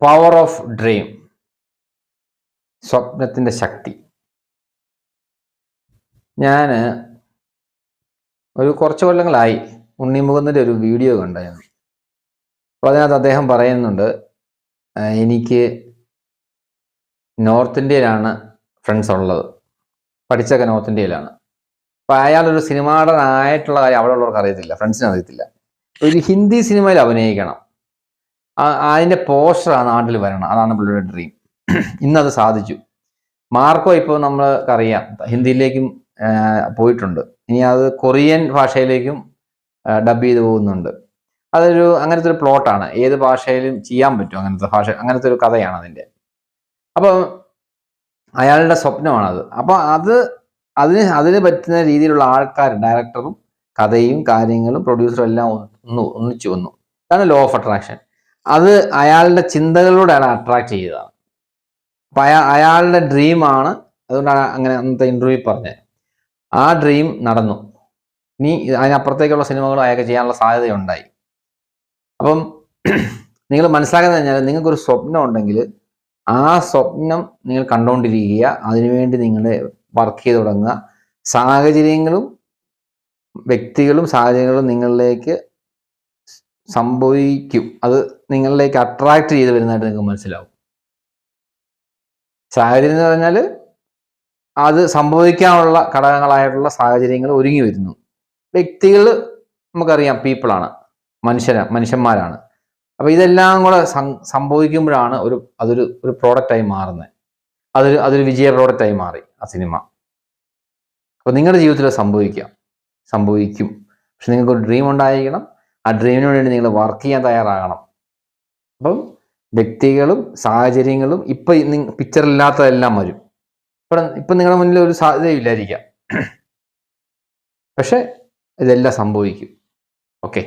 Power of dream, സ്വപ്നത്തിൻ്റെ ശക്തി. ഞാൻ കുറച്ച് കൊല്ലങ്ങളായി ഉണ്ണിമുകുന്ദൻ്റെ ഒരു വീഡിയോ കണ്ടായിരുന്നു. അപ്പോൾ അതിനകത്ത് അദ്ദേഹം പറയുന്നുണ്ട്, എനിക്ക് നോർത്ത് ഇന്ത്യയിലാണ് ഫ്രണ്ട്സ് ഉള്ളത്, പഠിച്ചൊക്കെ നോർത്ത് ഇന്ത്യയിലാണ്. അപ്പോൾ അയാളൊരു സിനിമാ നടനായിട്ടുള്ള കാര്യം അവിടെ ഉള്ളവർക്ക് അറിയത്തില്ല, ഫ്രണ്ട്സിന് അറിയത്തില്ല. ഒരു ഹിന്ദി സിനിമയിൽ അഭിനയിക്കണം, അതിൻ്റെ പോസ്റ്റർ ആ നാട്ടിൽ വരണം, അതാണ് പുള്ളിയുടെ ഡ്രീം. ഇന്നത് സാധിച്ചു. മാർക്കോ ഇപ്പോൾ നമ്മൾക്കറിയാം ഹിന്ദിയിലേക്കും പോയിട്ടുണ്ട്, ഇനി അത് കൊറിയൻ ഭാഷയിലേക്കും ഡബ് ചെയ്ത് പോകുന്നുണ്ട്. അങ്ങനത്തെ ഒരു പ്ലോട്ടാണ്, ഏത് ഭാഷയിലും ചെയ്യാൻ പറ്റും അങ്ങനത്തെ ഒരു കഥയാണ് അതിൻ്റെ. അപ്പോൾ അയാളുടെ സ്വപ്നമാണത്. അപ്പോൾ അതിന് പറ്റുന്ന രീതിയിലുള്ള ആൾക്കാർ, ഡയറക്ടറും കഥയും കാര്യങ്ങളും പ്രൊഡ്യൂസറും എല്ലാം ഒന്നിച്ചു വന്നു. അതാണ് ലോ ഓഫ് അട്രാക്ഷൻ. അത് അയാളുടെ ചിന്തകളിലൂടെയാണ് അട്രാക്ട് ചെയ്തതാണ്. അപ്പം അയാളുടെ ഡ്രീമാണ്, അതുകൊണ്ടാണ് അങ്ങനെ അന്നത്തെ ഇൻ്റർവ്യൂ പറഞ്ഞത്. ആ ഡ്രീം നടന്നു. ഇനി അതിനപ്പുറത്തേക്കുള്ള സിനിമകളും അയാൾക്ക് ചെയ്യാനുള്ള സാധ്യതയുണ്ടായി. അപ്പം നിങ്ങൾ മനസ്സിലാക്കുന്നത് കഴിഞ്ഞാൽ, നിങ്ങൾക്കൊരു സ്വപ്നം ഉണ്ടെങ്കിൽ ആ സ്വപ്നം നിങ്ങൾ കണ്ടുകൊണ്ടിരിക്കുക, അതിനുവേണ്ടി നിങ്ങൾ വർക്ക് ചെയ്ത് തുടങ്ങുക. സാഹചര്യങ്ങളും വ്യക്തികളും സാഹചര്യങ്ങളും നിങ്ങളിലേക്ക് സംഭവിക്കും, അത് നിങ്ങളിലേക്ക് അട്രാക്ട് ചെയ്ത് വരുന്നതായിട്ട് നിങ്ങൾക്ക് മനസ്സിലാവും. സാഹചര്യം എന്ന് പറഞ്ഞാൽ അത് സംഭവിക്കാനുള്ള ഘടകങ്ങളായിട്ടുള്ള സാഹചര്യങ്ങൾ ഒരുങ്ങി വരുന്നു. വ്യക്തികൾ നമുക്കറിയാം, പീപ്പിളാണ്, മനുഷ്യന്മാരാണ്. അപ്പോൾ ഇതെല്ലാം കൂടെ സംഭവിക്കുമ്പോഴാണ് അതൊരു പ്രോഡക്റ്റായി മാറുന്നത്. അതൊരു വിജയ പ്രോഡക്റ്റായി മാറി ആ സിനിമ. അപ്പോൾ നിങ്ങളുടെ ജീവിതത്തിൽ സംഭവിക്കും. പക്ഷെ നിങ്ങൾക്കൊരു ഡ്രീം ഉണ്ടായിരിക്കണം. ആ ഡ്രീമിന് വേണ്ടി നിങ്ങൾ വർക്ക് ചെയ്യാൻ തയ്യാറാകണം. അപ്പം വ്യക്തികളും സാഹചര്യങ്ങളും ഇപ്പം പിക്ചറില്ലാത്തതെല്ലാം വരും. ഇപ്പം നിങ്ങളുടെ മുന്നിൽ ഒരു സാധ്യതയില്ലായിരിക്കാം, പക്ഷെ ഇതെല്ലാം സംഭവിക്കും. ഓക്കെ.